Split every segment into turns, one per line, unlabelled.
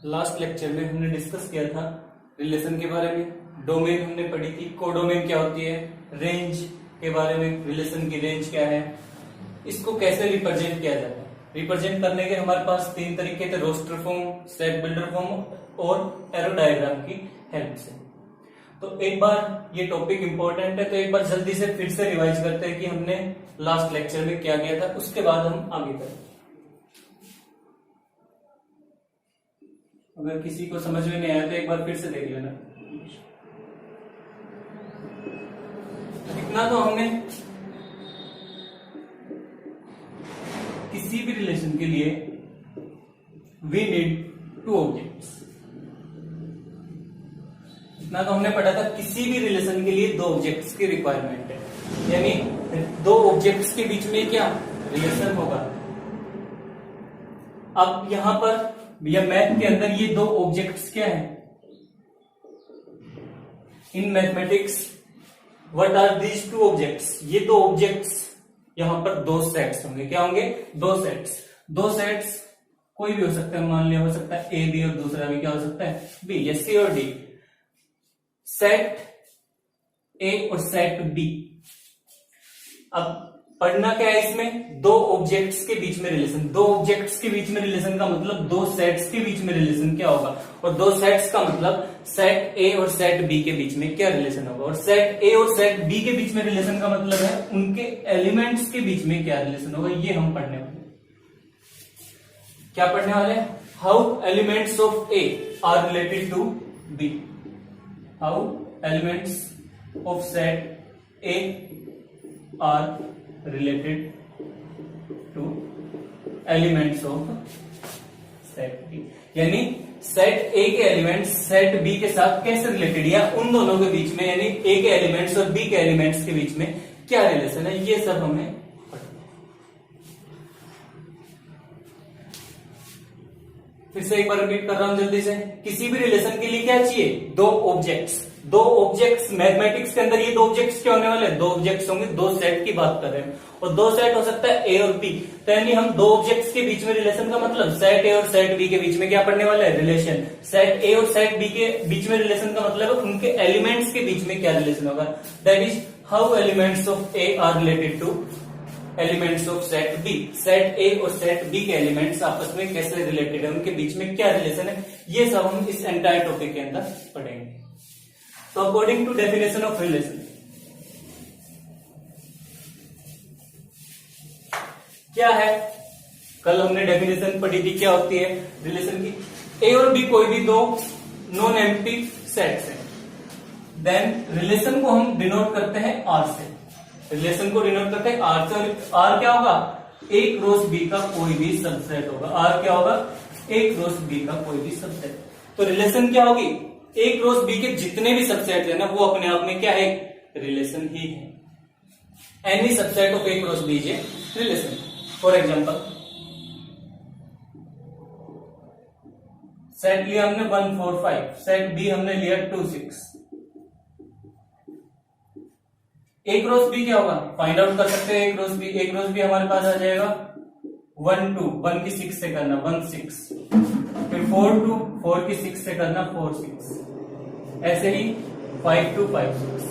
Last lecture में हमने discuss किया था रिलेशन के बारे में, डोमेन हमने पढ़ी थी, कोडोमेन क्या होती है, रेंज के बारे में, रिलेशन की रेंज क्या है, इसको कैसे रिप्रेजेंट किया जाता है। रिप्रेजेंट करने के हमारे पास तीन तरीके थे, roster form, set builder form और एरो डायग्राम की हेल्प से। तो एक बार ये टॉपिक इंपॉर्टेंट है, तो एक बार जल्दी से फिर से रिवाइज करते हैं कि हमने लास्ट लेक्चर में क्या किया था, उसके बाद हम आगे बढ़ेंगे। अगर किसी को समझ में नहीं आया तो एक बार फिर से देख लेना। इतना तो हमने किसी भी रिलेशन के लिए वी नीड टू ऑब्जेक्ट्स, इतना तो हमने पढ़ा था। किसी भी रिलेशन के लिए दो ऑब्जेक्ट्स की रिक्वायरमेंट है, यानी दो ऑब्जेक्ट्स के बीच में क्या रिलेशन होगा। अब यहां पर या मैथ के अंदर ये दो ऑब्जेक्ट्स क्या हैं? In mathematics what are these two objects? ये दो ऑब्जेक्ट्स, यहां पर दो सेट्स होंगे। क्या होंगे? दो सेट्स। दो सेट्स कोई भी हो सकता है, मान लिया हो सकता है ए बी और दूसरा भी क्या हो सकता है बी, या सी और डी। सेट ए और सेट बी। अब पढ़ना क्या है इसमें? दो ऑब्जेक्ट्स के बीच में रिलेशन। दो ऑब्जेक्ट्स के बीच में रिलेशन का मतलब दो सेट्स के बीच में रिलेशन क्या होगा, और दो सेट्स का मतलब सेट ए और सेट बी के बीच में क्या रिलेशन होगा। और सेट ए और सेट बी के बीच में रिलेशन का मतलब है उनके एलिमेंट्स के बीच में क्या रिलेशन होगा। ये हम पढ़ने वाले। क्या पढ़ने वाले? How elements of A are related to B. How elements of set A are related to elements of set B, यानी सेट ए के एलिमेंट्स सेट बी के साथ कैसे रिलेटेड, या उन दोनों के बीच में यानी ए के एलिमेंट्स और बी के एलिमेंट्स के बीच में क्या रिलेशन है, ये सब हमें पढ़ना। फिर से एक बार रिपीट कर रहा हूं जल्दी से। किसी भी रिलेशन के लिए क्या चाहिए? दो ऑब्जेक्ट्स। दो ऑब्जेक्ट्स मैथमेटिक्स के अंदर ये दो ऑब्जेक्ट्स क्या होने वाले हैं? दो ऑब्जेक्ट्स होंगे। दो सेट की बात कर रहे हैं, और दो सेट हो सकता है ए और बी। तो यानी हम दो ऑब्जेक्ट्स के बीच में रिलेशन का मतलब सेट ए और सेट बी के बीच में क्या पढ़ने वाला है? रिलेशन। सेट ए और सेट बी के बीच में रिलेशन का मतलब है उनके एलिमेंट्स के बीच में क्या रिलेशन होगा। That is how elements of A are related to elements of set B. Set A और सेट बी के एलिमेंट्स आपस में कैसे रिलेटेड है, उनके बीच में क्या रिलेशन है, ये सब हम इस एंटायर टॉपिक के अंदर पढ़ेंगे। तो according to definition of relation, क्या है? कल हमने डेफिनेशन पढ़ी थी, क्या होती है रिलेशन की? ए और बी कोई भी दो नॉन एम्प्टी सेट्स हैं। देन रिलेशन को हम डिनोट करते हैं आर से। रिलेशन को डिनोट करते हैं आर से, और आर क्या होगा? ए क्रॉस बी का कोई भी सबसेट होगा। आर क्या होगा? ए क्रॉस बी का कोई भी सबसेट। तो रिलेशन क्या होगी? ए क्रॉस बी के जितने भी सबसेट है ना, वो अपने आप में क्या है? रिलेशन ही है। Any subset of A cross B is a relation. For example, set लिया हमने 1 4 5, सेट बी हमने लिया 2 6। ए क्रॉस बी क्या होगा? फाइंड आउट कर सकते हैं ए cross B. A cross B हमारे पास आ जाएगा 1 2, 1 की 6 से करना 1 6, फिर 4 2, 4 की 6 से करना 4 6, ऐसे ही 5 2 5 6।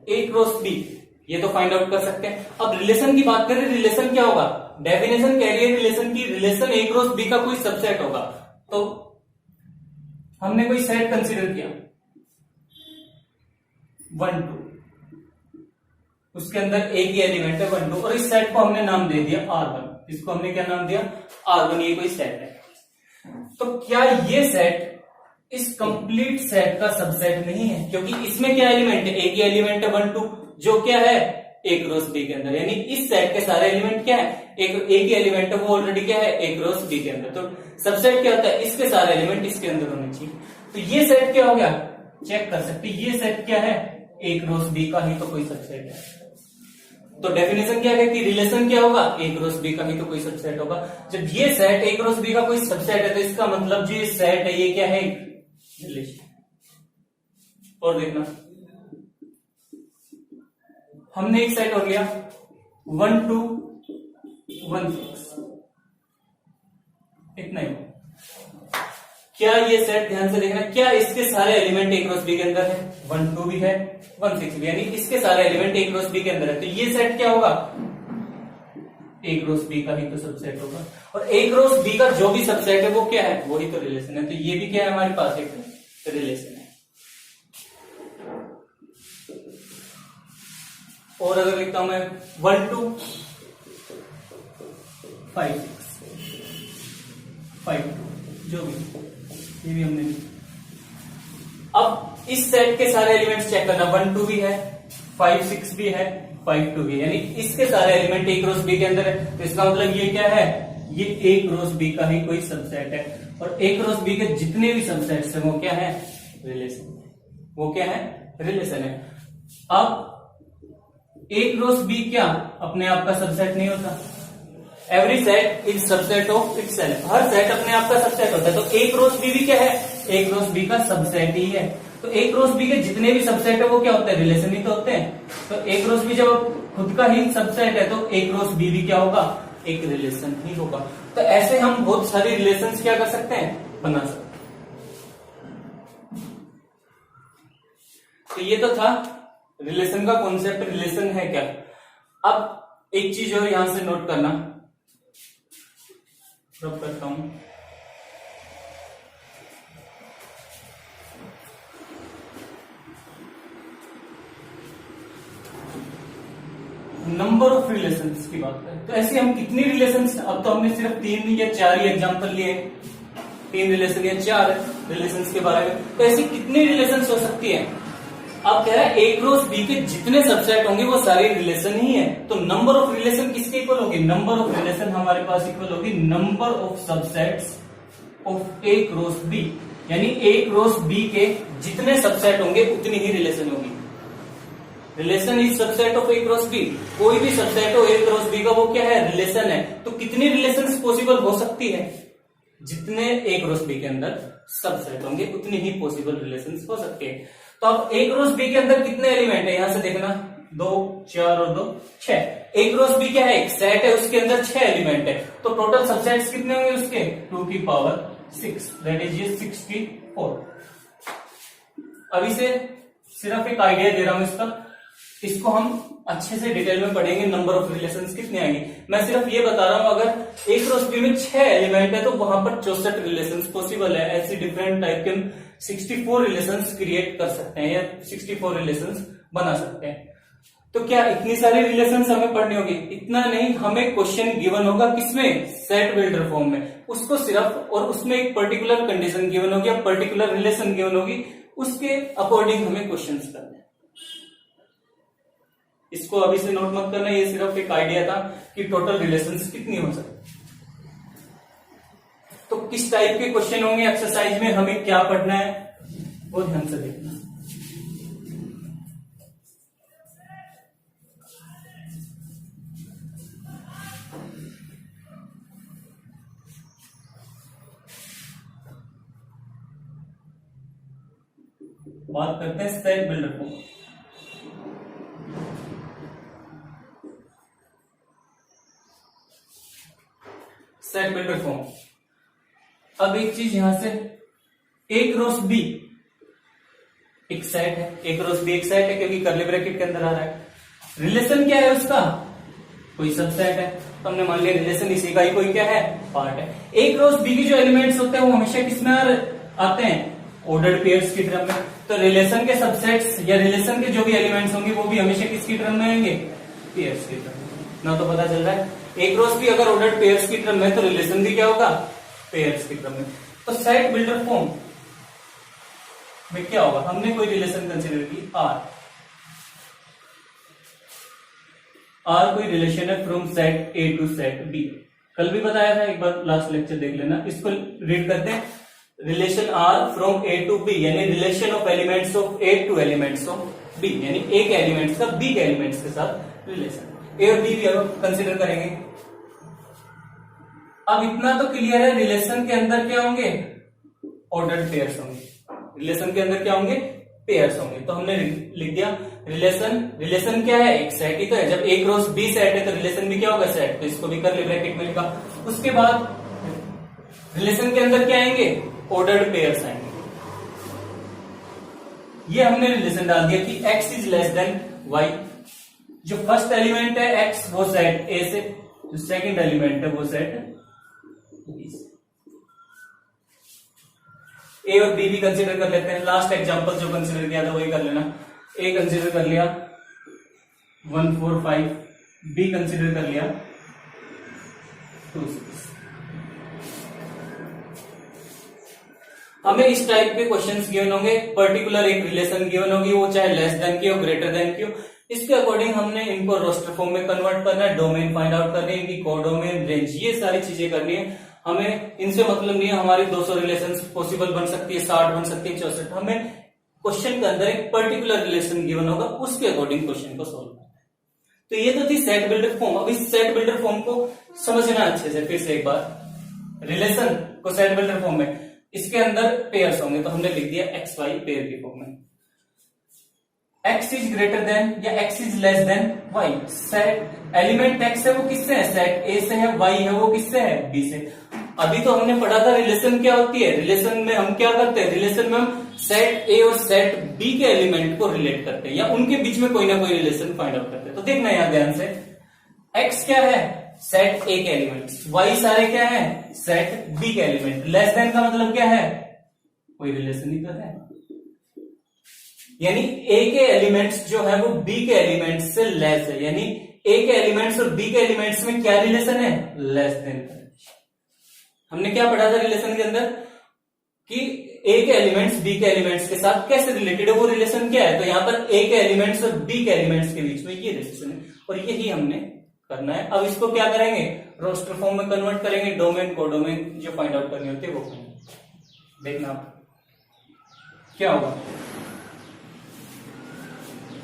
ए क्रॉस बी ये तो फाइंड आउट कर सकते हैं। अब रिलेशन की बात करें, रिलेशन क्या होगा? डेफिनेशन कह रही है रिलेशन की, रिलेशन ए क्रॉस बी का कोई सबसेट होगा। तो हमने कोई सेट कंसीडर किया 1 2, उसके अंदर ए की एलिमेंट है 1 2, और इस सेट को हमने नाम दे दिया R1। इसको हमने क्या नाम दिया? R1। ये कोई सेट है। तो क्या ये सेट इस कंप्लीट सेट का सबसेट नहीं है? क्योंकि इसमें क्या एलिमेंट है? ए की एलिमेंट है 1 2, जो क्या है ए क्रॉस बी के अंदर, यानी इस सेट के सारे एलिमेंट क्या है? ए की एलिमेंट है, वो ऑलरेडी क्या है? ए क्रॉस बी के अंदर। तो सबसेट क्या होता है? इसके सारे एलिमेंट इसके अंदर होने चाहिए। तो ये सेट क्या हो गया? चेक कर सकते, ये सेट क्या है? ए क्रॉस बी का ही तो कोई सबसेट है। तो डेफिनेशन क्या है कि रिलेशन क्या होगा? ए क्रॉस बी का ही तो कोई सबसेट होगा। जब ये सेट ए क्रॉस बी का कोई सबसेट है, तो इसका मतलब जो ये सेट है ये क्या है? रिलेशन। और देखना, हमने एक सेट और लिया 1 2 16 इतना ही। क्या ये सेट, ध्यान से देखना, क्या इसके सारे एलिमेंट ए क्रॉस बी के अंदर है? 1 2 भी है, 1 6 भी, यानी इसके सारे एलिमेंट ए क्रॉस बी के अंदर है। तो ये सेट क्या होगा? ए क्रॉस बी का ही तो सबसेट होगा। और ए क्रॉस बी का जो भी सबसेट है वो क्या है? वही तो रिलेशन है। तो ये भी क्या है हमारे पास? एक रिलेशन है। और अगर लिखता हूं मैं 1 2 5 6 5 2 जो भी, ये भी हमने लिखा। अब इस सेट के सारे एलिमेंट्स चेक करना। 1 2 भी है, 5 6 भी है, 5 2 भी, यानी इसके सारे एलिमेंट ए क्रॉस बी के अंदर है। तो इसका मतलब ये क्या है? ये ए क्रॉस बी का ही कोई सबसेट है। और ए क्रॉस बी के जितने भी सबसेट्स हैं वो क्या है? रिलेशन। वो क्या है? रिलेशन है। अब ए क्रॉस बी क्या अपने आप का सबसेट नहीं होता? Every set is subset of itself. Her set अपने आप का सबसेट होता है। तो ए क्रॉस बी भी क्या है? ए क्रॉस बी का सबसेट ही है। तो ए क्रॉस बी के जितने भी सबसेट है वो क्या होते हैं? रिलेशन ही तो होते हैं। तो ए क्रॉस बी जब खुद का ही सबसेट है तो ए क्रॉस बी भी क्या होगा? एक रिलेशन ही होगा। तो ऐसे हम बहुत सारी रिलेशंस क्या कर सकते हैं? बना सकते हैं। तो ये तो था रिलेशन का कॉन्सेप्ट, रिलेशन है क्या। अब एक चीज और यहां से नोट करना, रब करता हूं। नंबर ऑफ रिलेशंस की बात करें तो ऐसे हम कितनी रिलेशंस, अब तो हमने सिर्फ 3 या 4 ही एग्जांपल लिए, 3 रिलेशन या 4 रिलेशंस के बारे में। तो ऐसी कितनी रिलेशंस हो सकती है? अब कह रहा है ए क्रॉस बी के जितने सबसेट होंगे वो सारे रिलेशन ही है। तो नंबर ऑफ रिलेशन किसके इक्वल होगी? नंबर ऑफ रिलेशन हमारे पास इक्वल होगी number of subsets of A cross B, यानी ए क्रॉस बी के जितने सबसेट होंगे उतनी ही रिलेशन होगी। Relation is subset of A cross B. कोई भी सबसेट हो ए क्रॉस बी का वो क्या है? रिलेशन है। तो कितनी रिलेशंस पॉसिबल हो सकती है? जितने ए क्रॉस बी के अंदर सबसेट होंगे उतनी ही पॉसिबल रिलेशंस हो सकती है। तो अब ए क्रॉस बी के अंदर कितने एलिमेंट है? यहां से देखना, 2 4 और 2 6। ए क्रॉस बी क्या है? एक सेट है, उसके अंदर 6 एलिमेंट है। तो टोटल सबसेट्स कितने होंगे उसके? 2 की पावर 6, दैट इज ये 64। अभी से सिर्फ एक आइडिया दे रहा हूं इसका, इसको हम अच्छे से डिटेल में पढ़ेंगे। नंबर ऑफ रिलेशंस कितने आएंगे, मैं सिर्फ ये बता रहा हूं। अगर ए क्रॉस बी में 6 एलिमेंट है तो वहां पर 64 रिलेशंस पॉसिबल है। ऐसी डिफरेंट टाइप के हम 64 रिलेशंस क्रिएट कर सकते हैं या 64 रिलेशंस बना सकते हैं। तो क्या इतनी सारी रिलेशंस हमें पढ़नी होगी? इतना नहीं, हमें क्वेश्चन गिवन होगा किसमें? सेट बिल्डर फॉर्म में। उसको सिर्फ, और उसमें एक पर्टिकुलर कंडीशन गिवन होगी या पर्टिकुलर रिलेशन गिवन होगी, उसके अकॉर्डिंग हमें क्वेश्चंस करने। इसको अभी से नोट मत करना, ये सिर्फ एक आइडिया था कि टोटल रिलेशंस कितनी हो सकती। तो किस टाइप के क्वेश्चन होंगे एक्सरसाइज में, हमें क्या पढ़ना है वो ध्यान से देखना। बात करते हैं set builder form. Set builder form. अब एक चीज यहां से, ए क्रॉस बी एक सेट है, ए क्रॉस बी एक सेट है क्योंकि कर्ली ब्रैकेट के अंदर आ रहा है। रिलेशन क्या है उसका? कोई सबसेट है। तो हमने मान लिया रिलेशन इसी का ही कोई क्या है? पार्ट है। ए क्रॉस बी के जो एलिमेंट्स होते हैं वो हमेशा किसमें आते हैं? ऑर्डर्ड पेयर्स की टर्म में। तो रिलेशन के सबसेट्स या रिलेशन के जो भी एलिमेंट्स होंगे वो भी हमेशा किसकी टर्म में आएंगे? पेयर्स की टर्म। ना तो पता चल रहा है ए क्रॉस बी अगर ऑर्डर्ड पेयर्स की टर्म में तो रिलेशन भी क्या होगा? पेयर्स की टर्म में। तो सेट बिल्डर फॉर्म में क्या होगा? हमने कोई रिलेशन कंसीडर की आर। आर कोई रिलेशन है from set A to set B. कल भी बताया था, एक बार लास्ट लेक्चर देख लेना। इसको रीड करते हैं। Relation R from A to B, यानी relation of elements of A to elements of B, यानी ए के एलिमेंट्स का बी के एलिमेंट्स के साथ रिलेशन। ए और बी भी हम कंसिडर करेंगे। अब इतना तो क्लियर है, रिलेशन के अंदर क्या होंगे? ऑर्डर्ड पेयर्स होंगे। रिलेशन के अंदर क्या होंगे? पेयर्स होंगे। तो हमने लिख दिया रिलेशन क्या है, एक सेट ही तो है। जब ए क्रॉस बी सेट है तो रिलेशन भी क्या होगा, सेट। तो इसको भी कर ले ब्रैकेट में लिखा। उसके बाद रिलेशन के अंदर क्या आएंगे, ऑर्डर्ड पेयर्स आएंगे। ये हमने रिलेशन डाल दिया कि x is less than y। जो फर्स्ट एलिमेंट है x वो सेट A से, जो सेकंड एलिमेंट है वो सेट B से। A और B भी कंसीडर कर लेते हैं। लास्ट एग्जांपल जो कंसीडर किया था वही कर लेना। A कंसीडर कर लिया 1 4 5, B कंसीडर कर लिया 2 6। हमें इस टाइप के क्वेश्चंस गिवन होंगे, पर्टिकुलर एक रिलेशन गिवन होगी, वो चाहे लेस देन की हो ग्रेटर देन की हो। इसके अकॉर्डिंग हमने इनको रोस्टर फॉर्म में कन्वर्ट करना है, डोमेन फाइंड आउट करनी है, इनकी कोडोमेन, रेंज, ये सारी चीजें करनी है। हमें इनसे मतलब नहीं है हमारी 200 रिलेशन पॉसिबल बन सकती है, 60 बन सकती है, 64। हमें क्वेश्चन के अंदर एक पर्टिकुलर रिलेशन गिवन होगा, उसके अकॉर्डिंग क्वेश्चन को सोल्व करना है। तो ये तो थी सेट बिल्डर फॉर्म। अब इस सेट बिल्डर फॉर्म को समझना अच्छे से, फिर से एक बार रिलेशन को सेट बिल्डर फॉर्म में, इसके अंदर पेयर्स होंगे तो हमने लिख दिया एक्स वाई पेयर की फॉर्म में। x इज ग्रेटर देन या x is less than y। Set element x है वो किससे है, सेट A से है, y है वो किससे है, B से। अभी तो हमने पढ़ा था रिलेशन क्या होती है। रिलेशन में हम क्या करते हैं, रिलेशन में हम सेट A और सेट B के एलिमेंट को रिलेट करते हैं या उनके बीच में कोई ना कोई रिलेशन फाइंड आउट करते हैं। तो देखना यहां ध्यान से, x क्या है, सेट A के एलिमेंट्स, y सारे क्या है, सेट B के एलिमेंट। लेस देन का मतलब क्या है, कोई रिलेशन ही तो है, यानी A के एलिमेंट्स जो है वो B के एलिमेंट्स से लेस है, यानी A के एलिमेंट्स और B के एलिमेंट्स में क्या रिलेशन है, लेस देन का। हमने क्या पढ़ा था रिलेशन के अंदर कि A के एलिमेंट्स B के एलिमेंट्स के साथ कैसे रिलेटेड है, वो रिलेशन क्या है। तो यहां पर A के एलिमेंट्स और B के एलिमेंट्स के बीच में ये रिलेशन है और यही हमने करना है। अब इसको क्या करेंगे, रोस्टर फॉर्म में कन्वर्ट करेंगे, डोमेन कोडोमेन जो फाइंड आउट करनी होती है वो करेंगे। देखना क्या होगा,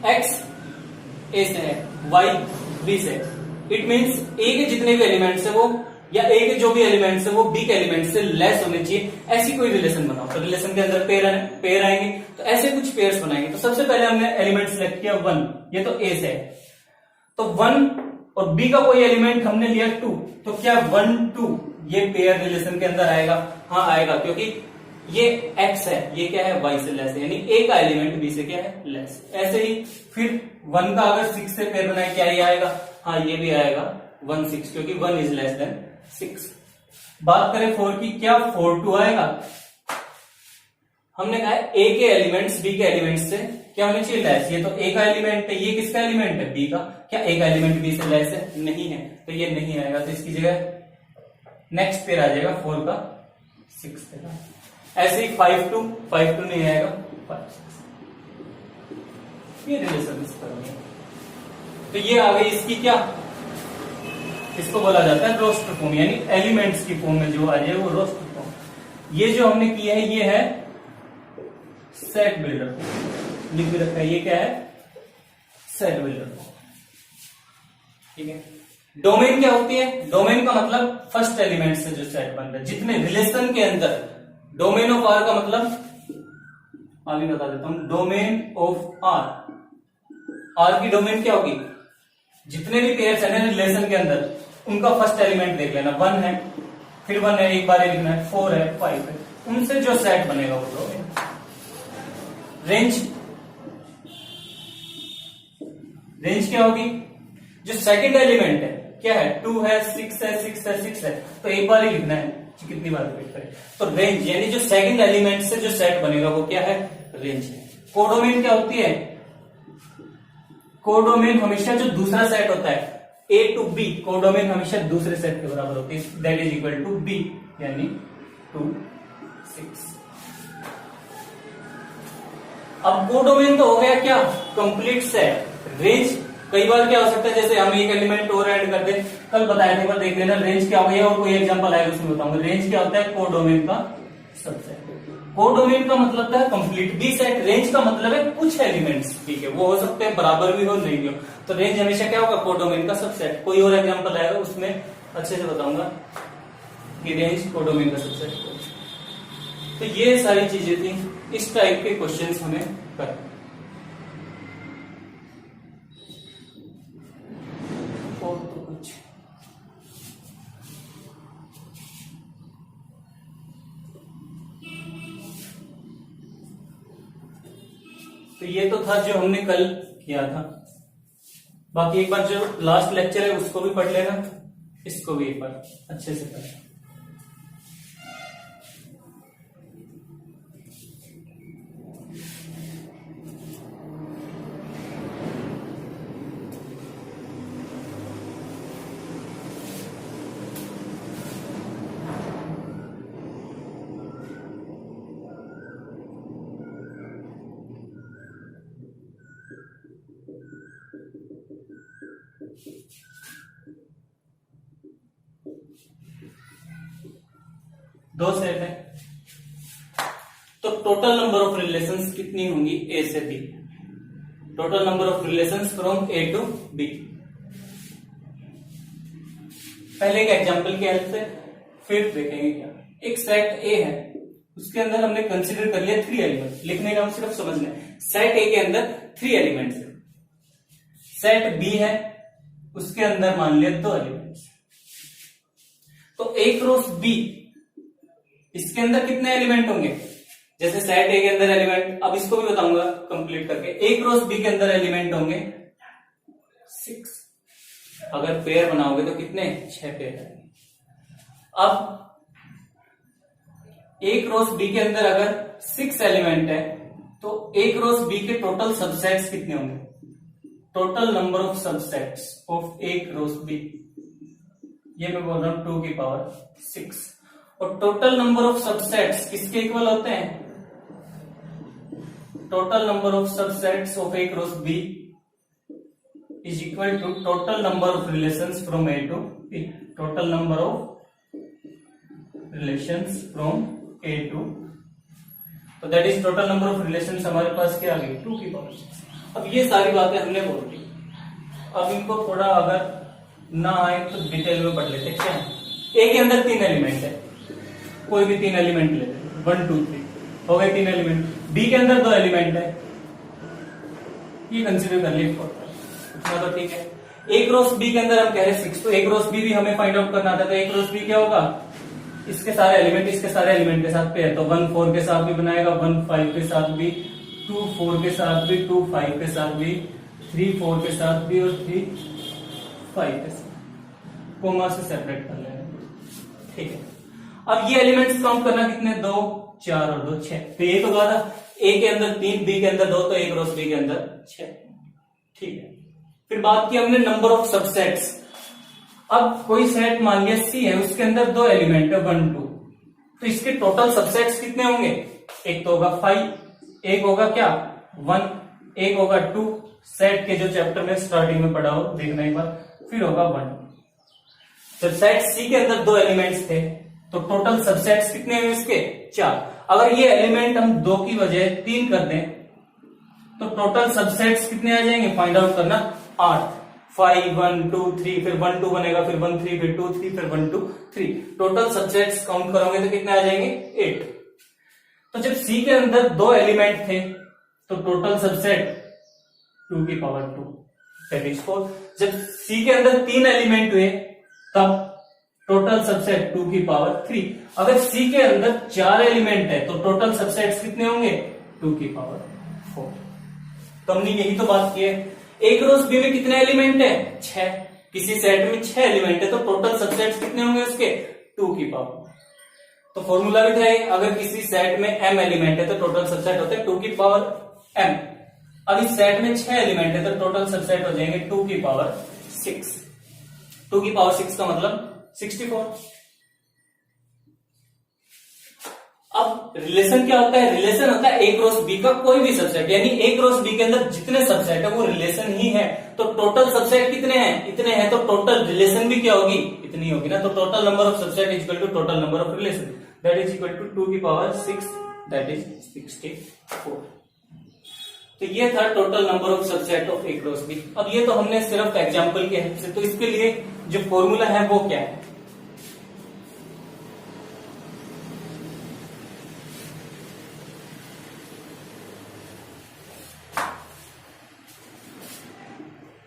x A से है, y B से। इट मींस A के जितने भी एलिमेंट्स है वो, या A के जो भी एलिमेंट्स है वो B के एलिमेंट्स से लेस होने चाहिए, ऐसी कोई रिलेशन बनाओ। तो रिलेशन के अंदर पेयर आएंगे, तो ऐसे कुछ पेयर्स बनाएंगे। तो सबसे पहले हमने एलिमेंट सिलेक्ट किया 1, ये तो A से है, तो 1 और B का कोई एलिमेंट हमने लिया 2, तो क्या 1 2 ये पेयर रिलेशन के अंदर आएगा, हाँ आएगा, क्योंकि ये x है, ये क्या है, y से लेस है, यानी A का एलिमेंट B से क्या है, लेस। ऐसे ही फिर 1 का अगर 6 से पेयर बनाए, क्या ये आएगा, हाँ ये भी आएगा 1 6, क्योंकि 1 इज लेस देन 6। बात करें 4 की, क्या 4 2 आएगा। हमने कहा है A के एलिमेंट्स B के एलिमेंट्स से क्या होने चाहिए, लेस। ये तो A का एलिमेंट है, ये किसका एलिमेंट है, B का। क्या A का एलिमेंट B से लेस है, नहीं है, तो ये नहीं आएगा। तो इसकी जगह नेक्स्ट पेयर आ जाएगा 4 का 6 पेयर। ऐसे ही 5 2 नहीं आएगा, 5 6, ये रिलेशन इस पर है। तो ये आ गई इसकी क्या, इसको बोला जाता है रोस्टर फॉर्म, यानी एलिमेंट्स की फॉर्म में जो आ जाए वो रोस्टर फॉर्म। ये जो हमने किया है ये है सेट बिल्डर, लिख भी रखा है, ये क्या है, सेट बिल्डर फॉर्म, ठीक है। डोमेन क्या होती है, डोमेन का मतलब फर्स्ट एलिमेंट से जो सेट बन रहा है, जितने रिलेशन के अंदर। डोमेन ऑफ आर का मतलब आगे बता देता हूं, डोमेन ऑफ आर की डोमेन क्या होगी, जितने भी पेयर्स है ना रिलेशन के अंदर, उनका फर्स्ट एलिमेंट देख लेना, 1 है, फिर 1 है, एक बार लिखना है, 4 है, 5 है, उनसे जो सेट बनेगा वो डोमेन। रेंज क्या होगी, जो सेकंड एलिमेंट है क्या है, 2 है, 6 है, 6 है, 6 है, तो एक बार ही लिखना है, कितनी बार रिपीट करें। तो रेंज यानी जो सेकंड एलिमेंट से जो सेट बनेगा वो क्या है, रेंज है। कोडोमेन क्या होती है, कोडोमेन हमेशा जो दूसरा सेट होता है A to B, कोडोमेन हमेशा दूसरे सेट के बराबर होती है, that is equal to B, यानी 2 6। अब कोडोमेन तो हो गया क्या, कंप्लीट सेट। रेंज कई बार क्या हो सकता है, जैसे हम एक एलिमेंट और ऐड कर दें, कल बताया था, एक बार देख लेना रेंज क्या हो गया, और कोई एग्जांपल आएगा उसमें बताऊंगा। रेंज क्या होता है, कोडोमेन का सबसेट। कोडोमेन का मतलब है कंप्लीट बी सेट, रेंज का मतलब है कुछ एलिमेंट्स, ठीक है, वो हो सकते हैं बराबर भी हो, नहीं भी हो। तो रेंज हमेशा क्या होगा, कोडोमेन का सबसेट। कोई और एग्जांपल आएगा उसमें अच्छे से बताऊंगा कि रेंज कोडोमेन का सबसेट। तो ये सारी चीजें थी, इस टाइप के क्वेश्चंस हमें करना। तो ये तो था जो हमने कल किया था। बाकी एक बार जो लास्ट लेक्चर है उसको भी पढ़ लेना, इसको भी एक बार अच्छे से पढ़ना। दो सेट है तो टोटल नंबर ऑफ रिलेशंस कितनी होंगी ए से B, total number of relations from A to B. पहले एक एग्जांपल की हेल्प से फिर देखेंगे क्या। एक सेट ए है, उसके अंदर हमने कंसीडर कर लिया 3 एलिमेंट, लिखने का हम सिर्फ समझना है। सेट ए के अंदर 3 एलिमेंट्स है। सेट बी है, उसके अंदर मान लिया 2 एलिमेंट्स। तो ए क्रॉस बी, इसके अंदर कितने एलिमेंट होंगे? जैसे सेट ए के अंदर एलिमेंट, अब इसको भी बताऊंगा कंप्लीट करके। ए क्रॉस बी के अंदर एलिमेंट होंगे 6। अगर पेयर बनाओगे तो कितने? 6 पेयर है। अब ए क्रॉस बी के अंदर अगर 6 एलिमेंट है तो ए क्रॉस बी के टोटल सबसेट्स कितने होंगे? Total number of subsets of A cross B, ये मैं बोल रहा हूं 2 की पावर 6। और टोटल नंबर ऑफ सबसेट्स किसके इक्वल होते हैं? Total number of subsets of A cross B is equal to total number of relations from A to B. Total number of relations from A to, तो that is total number of relations हमारे पास क्या आ गई? 2 की power 6। अब ये सारी बातें हमने बोल दी। अब इनको थोड़ा अगर ना आए तो डिटेल में पढ़ लेते। क्या ए के अंदर 3 एलिमेंट है, कोई भी 3 एलिमेंट ले, 1 2 3 हो गए 3 एलिमेंट। बी के अंदर 2 एलिमेंट है, ये कंसीडर कर लिया, तो ठीक है। ए क्रॉस बी के अंदर हम कह रहे 6, तो ए क्रॉस बी भी हमें फाइंड आउट करना था। तो ए क्रॉस बी क्या होगा? इसके सारे एलिमेंट इसके सारे एलिमेंट के साथ पेयर, तो 1 4 के साथ भी बनाएगा, 1 5 के साथ भी, 2 4 के साथ भी, 2 5 के साथ भी, 3 4 के साथ भी और 3 5 के साथ। कोमा से सेपरेट कर लेना, ठीक है। अब ये एलिमेंट्स काउंट करना कितने? 2 4 और 2 6। तो ये तो बात ए के अंदर 3, बी के अंदर 2, तो ए क्रॉस बी के अंदर 6, ठीक है। फिर बात की हमने नंबर ऑफ सबसेट्स। अब कोई सेट मान लिया सी है, उसके अंदर 2 एलिमेंट है 1 2, तो इसके टोटल सबसेट्स कितने होंगे? एक तो होगा 5, एक होगा क्या 1, एक होगा 2। सेट के जो चैप्टर में स्टार्टिंग में पढ़ा हो देखना एक बार, फिर होगा 1। जब सेट सी के अंदर 2 एलिमेंट्स थे तो टोटल सबसेट्स कितने हैं इसके? 4। अगर ये एलिमेंट हम 2 की बजाय 3 कर दें तो टोटल सबसेट्स कितने आ जाएंगे? फाइंड आउट करना 8। 5 1 2 3, फिर 1 2 बनेगा, फिर 1 3, फिर 2 3, फिर 1 2 3। टोटल सबसेट्स काउंट करोगे तो कितने आ जाएंगे? 8। तो जब सी के अंदर 2 एलिमेंट थे तो टोटल सबसेट 2 की पावर 2 दैट इज 4। जब सी के अंदर 3 एलिमेंट हुए तब टोटल सबसेट 2 की पावर 3। अगर सी के अंदर 4 एलिमेंट है तो टोटल सबसेट्स कितने होंगे? 2 की पावर 4। तो हमने यही तो बात की है। ए क्रॉस बी में कितने एलिमेंट है? 6। किसी सेट में 6 एलिमेंट है तो टोटल सबसेट्स कितने होंगे उसके? 2 की पावर। तो फॉर्मूला भी था ये, अगर किसी सेट में m एलिमेंट है तो टोटल सबसेट होते हैं 2 की पावर m। अब इस सेट में 6 एलिमेंट है तो टोटल सबसेट हो जाएंगे 2 की पावर 6। 2 की पावर 6 का मतलब 64। अब रिलेशन क्या होता है? रिलेशन होता है ए क्रॉस बी का कोई भी सबसेट, यानी ए क्रॉस बी के अंदर जितने सबसेट है वो रिलेशन ही है। तो टोटल सबसेट कितने हैं? इतने हैं, तो टोटल रिलेशन भी क्या होगी? इतनी होगी ना। तो total number of subset is equal to total number of relation, that is equal to 2 की पावर 6, दैट इज 64। तो ये था total number of subset of A cross B. अब ये तो हमने सिर्फ एग्जांपल के हेल्प से, तो इसके लिए जो फॉर्मूला है वो क्या है?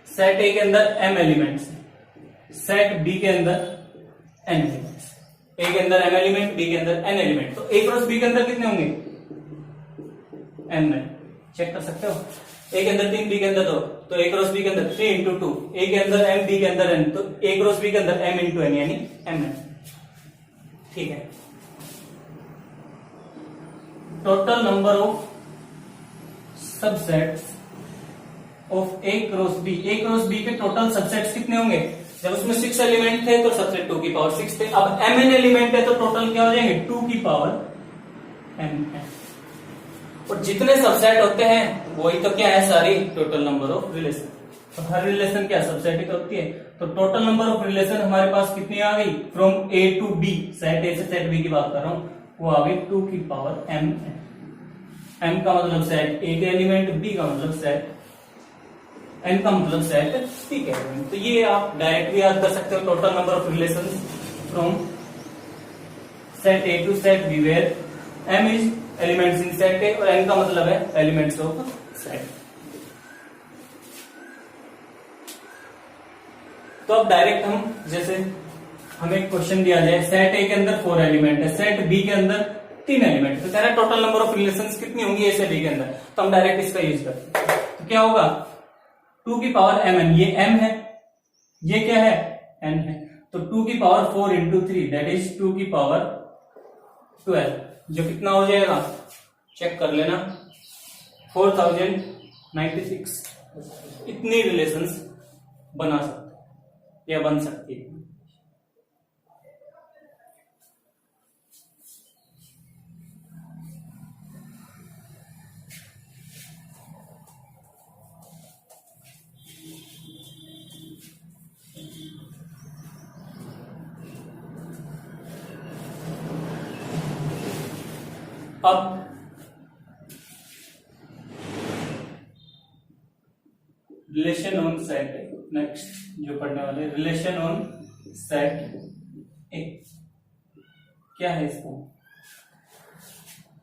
सेट ए के अंदर m एलिमेंट्स, सेट बी के अंदर n एलिमेंट्स। ए के अंदर m एलिमेंट, बी के अंदर n एलिमेंट। तो ए क्रॉस बी के अंदर कितने होंगे? n है। चेक कर सकते हो। ए के अंदर 3, बी के अंदर 2, तो ए क्रॉस बी के अंदर 3 इंटू 2, ए के अंदर m, बी के अंदर n, तो ए क्रॉस बी के अंदर m इंटू n यानी mn। ठीक है, total number of subsets of A cross B, A cross B के टोटल सबसेट्स कितने होंगे? जब उसमें 6 एलिमेंट थे तो सबसेट 2 की पावर 6 थे। अब mn एलिमेंट है तो टोटल क्या हो जाएंगे? 2 की पावर mn। और जितने सबसेट होते हैं वही तो क्या है? सारी टोटल नंबर ऑफ रिलेशन। तो हर रिलेशन क्या सबसेट ही तो होती है। तो टोटल नंबर ऑफ रिलेशन हमारे पास कितनी आ गई? From A to B, set A से सेट बी की बात कर रहा हूं, वो आ गई 2 की पावर m। m का मतलब सेट ए के एलिमेंट, b का मतलब सेट, n का मतलब सेट c के एलिमेंट। तो ये आप डायरेक्ट भी याद कर सकते हो, total number of relation from set A to set B where m is elements in set A और n का मतलब है एलिमेंट्स ऑफ सेट। तो अब डायरेक्ट हम, जैसे हमें क्वेश्चन दिया जाए सेट ए के अंदर 4 एलिमेंट है, सेट बी के अंदर 3 एलिमेंट, तो कह रहा है टोटल नंबर ऑफ रिलेशंस कितनी होंगी ए से बी के अंदर। तो हम डायरेक्ट इसका यूज करते हैं, तो क्या होगा? 2 की पावर mn, ये m है, ये क्या है? n है, तो 2 की पावर 4 इंटू 3 दैट इज 2 की पावर 12, जो कितना हो जाएगा? चेक कर लेना, 4096। इतनी रिलेशंस बना सकते या बन सकती है। अब रिलेशन ऑन सेट, नेक्स्ट जो पढ़ने वाले रिलेशन ऑन सेट ए, क्या है इसका?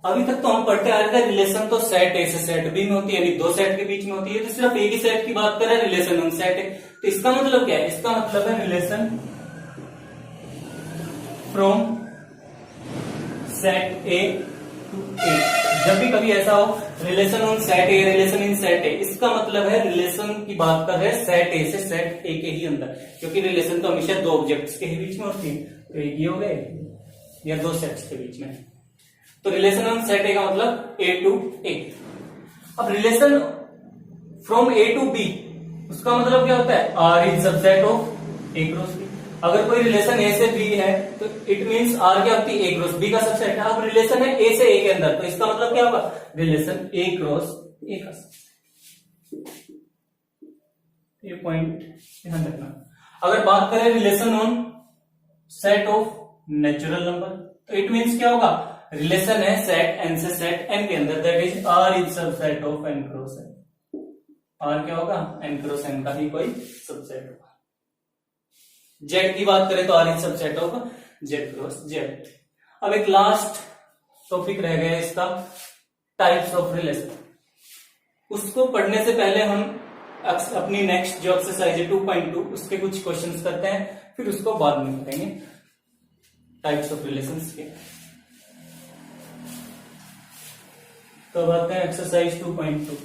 अभी तक तो हम पढ़ते आ रहे थे रिलेशन तो सेट ए से सेट बी में होती है, यानी 2 सेट के बीच में होती है, तो सिर्फ एक ही सेट की बात कर रहे हैं रिलेशन ऑन सेट ए। तो इसका मतलब क्या है? इसका मतलब है relation from set A to A. जब भी कभी ऐसा हो relation on set A, relation in set A, इसका मतलब है रिलेशन की बात कर रहे हैं सेट ए से सेट ए के ही अंदर, क्योंकि रिलेशन तो हमेशा 2 ऑब्जेक्ट्स के ही बीच में होती है, तो एक ही हो गए या 2 सेट्स के बीच में। तो रिलेशन ऑन सेट ए का मतलब ए टू ए। अब relation from A to B, उसका मतलब क्या होता है? R is subset of A cross B. अगर कोई रिलेशन ए से बी है तो इट मींस आर क्या होती है? ए क्रॉस बी का सबसेट है। अब रिलेशन है ए से ए के अंदर, तो इसका मतलब क्या होगा? रिलेशन ए क्रॉस ए का सबसेट। ये पॉइंट ध्यान रखना। अगर बात करें relation on set of natural number, तो इट मींस क्या होगा? रिलेशन है सेट एन से सेट एन के अंदर, that is R is subset of N cross N. R क्या होगा? एन क्रॉस एन का ही कोई सबसेट होगा। जेड की बात करें तो R is subset of Z cross Z. अब एक लास्ट टॉपिक रह गया इसका, टाइप्स ऑफ रिलेशन। उसको पढ़ने से पहले हम अपनी नेक्स्ट जो एक्सरसाइज है 2.2 उसके कुछ क्वेश्चंस करते हैं, फिर उसको बाद में करेंगे टाइप्स ऑफ रिलेशंस के। तो अब आते हैं एक्सरसाइज 2.2।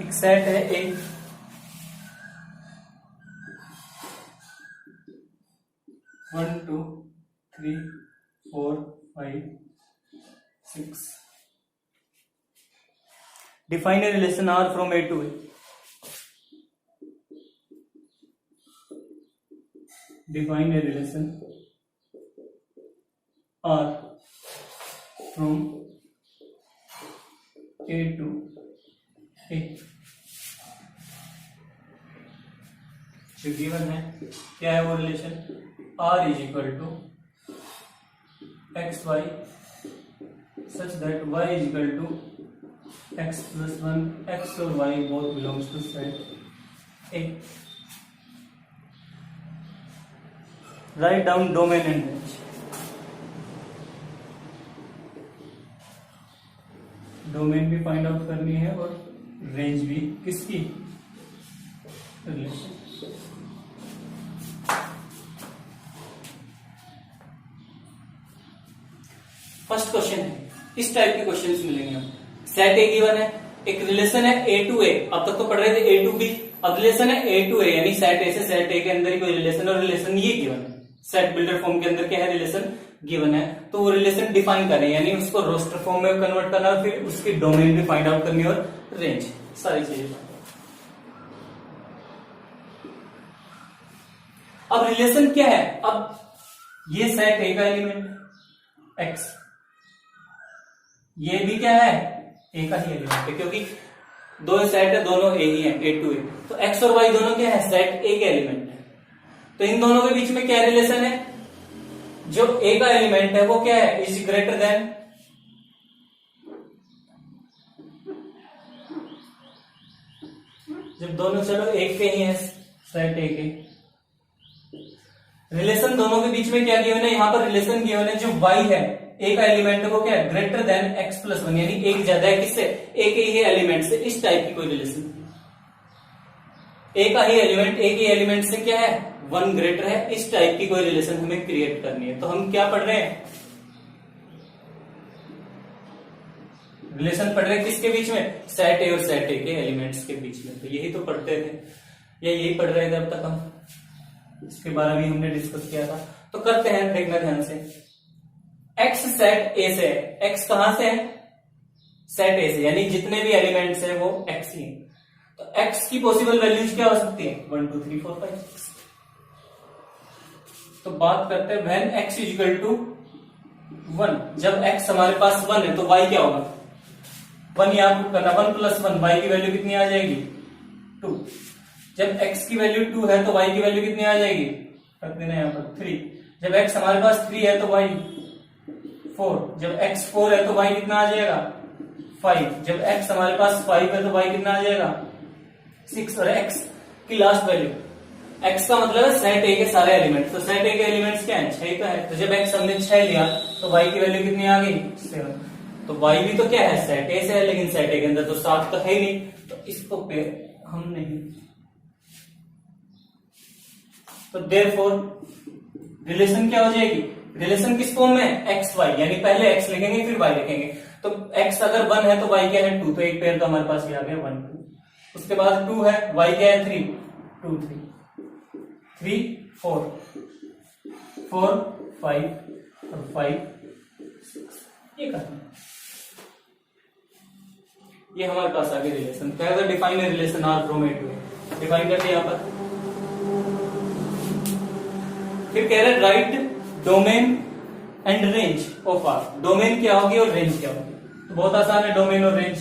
एक सेट है A, one two three four five six. Define a relation R from A to A. Define a relation R from A to A. जो गिवन है क्या है वो relation? R is equal to X Y such that Y is equal to x+1 x और y both belongs to set A. Write down domain and range. Domain भी find out करनी है और रेंज भी किसकी, रिलेशन। फर्स्ट क्वेश्चन है, इस type के क्वेश्चंस मिलेंगे हम। सेट ए गिवन है, एक रिलेशन है ए टू ए, अब तक तो पढ़ रहे थे ए टू बी, अब रिलेशन है ए टू ए, यानी सेट ए से सेट ए के अंदर ही कोई रिलेशन, और रिलेशन ये गिवन है। सेट बिल्डर फॉर्म के अंदर क्या है, रिलेशन गिवन है, तो वो रिलेशन डिफाइन करें, यानी उसको रोस्टर फॉर्म में कन्वर्ट करना, और फिर उसकी डोमेन भी फाइंड आउट करनी, और रेंज, सारी चीजें। अब रिलेशन क्या है, अब ये सेट ए का एलिमेंट एक्स, ये भी क्या है, ए का ही एलिमेंट है, क्योंकि दो सेट है, दोनों ए ही है, ए टू ए, तो एक्स और वाई दोनों क्या है, सेट ए के एलिमेंट है। तो इन दोनों के बीच में क्या रिलेशन है, जो ए का एलिमेंट है वो क्या है, इज ग्रेटर देन, जब दोनों चलो एक के ही है, सेट ए के, रिलेशन दोनों के बीच में क्या गिवन है, यहां पर रिलेशन गिवन है, जो वाई है ए का एलिमेंट है वो क्या है, ग्रेटर देन x+1, यानी एक ज्यादा है किससे, ए के ही एलिमेंट से, इस टाइप की कोई रिलेशन। ए का ही एलिमेंट ए के एलिमेंट से क्या है, 1 ग्रेटर है, इस टाइप की कोई रिलेशन हमें क्रिएट करनी है। तो हम क्या पढ़ रहे हैं, रिलेशन पढ़ रहे हैं किसके बीच में, सेट ए और सेट ए के एलिमेंट्स के बीच में। तो यही तो पढ़ते थे, या यही पढ़ रहे थे अब तक हम, इसके बारे में हमने डिस्कस किया था। तो करते हैं, देखना ध्यान से। एक्स सेट ए से है, एक्स कहां से है, सेट ए से, यानी जितने भी एलिमेंट्स है वो एक्स ही है। तो एक्स की पॉसिबल वैल्यूज क्या हो सकती है, 1 2 3 4 5 6। तो बात करते हैं व्हेन x इक्वल टू 1, जब x हमारे पास 1 है तो y क्या होगा, 1 यहां पुट करना, 1+1, y की वैल्यू कितनी आ जाएगी, 2। जब x की वैल्यू 2 है तो y की वैल्यू कितनी आ जाएगी, रख देना यहां पर 3। जब x हमारे पास 3 है तो y 4, जब x 4 है तो y कितना आ जाएगा, 5। जब x हमारे पास 5 है तो y कितना आ जाएगा, 6। और x की लास्ट वैल्यू, x का मतलब है सेट ए के सारे एलिमेंट्स, तो सेट ए के एलिमेंट्स क्या है, 6 का है। तो जब x हमने 6 लिया तो y की वैल्यू कितनी आ गई, 7। तो y भी तो क्या है, सेट ए से है, लेकिन सेट ए के अंदर तो 7 तो है ही नहीं, तो इसको पे हम नहीं। तो देयरफॉर रिलेशन क्या हो जाएगी, रिलेशन किस फॉर्म में, एक्स वाई, यानी पहले x लिखेंगे फिर y लिखेंगे। तो x अगर 1 है तो y क्या है, 2, तो एक पेयर तो हमारे पास ये आ गया 1 2। उसके बाद 2 है, y क्या है, 3 2 3 3 4 4 5 और 5 6, ये करना। ये हमारे पास आ गया रिलेशन। कैसे डिफाइन है relation R from A to A, define करते हैं यहां पर। फिर कह रहे write domain and range of R, domain क्या होगी और रेंज क्या होगी। तो बहुत आसान है डोमेन और रेंज।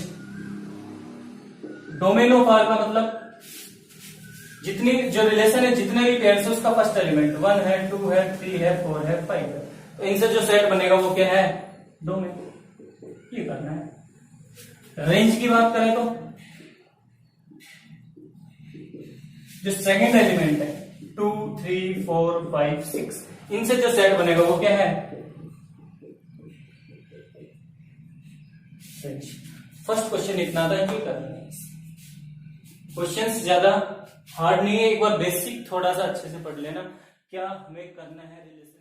डोमेन ऑफ आर का मतलब जितनी जो रिलेशन है, जितने भी पेयर्स है उसका फर्स्ट एलिमेंट 1 है, 2 है, 3 है, 4 है, 5 है, तो इनसे जो सेट बनेगा वो क्या है, डोमेन। ये करना है। रेंज की बात करें तो जो सेकंड एलिमेंट है 2 3 4 5 6, इनसे जो सेट बनेगा वो क्या है, रेंज। फर्स्ट क्वेश्चन इतना था, ये करना है। क्वेश्चंस ज्यादा हार्ड नहीं है, एक बार बेसिक थोड़ा सा अच्छे से पढ़ लेना, क्या हमें करना है रिलेशन।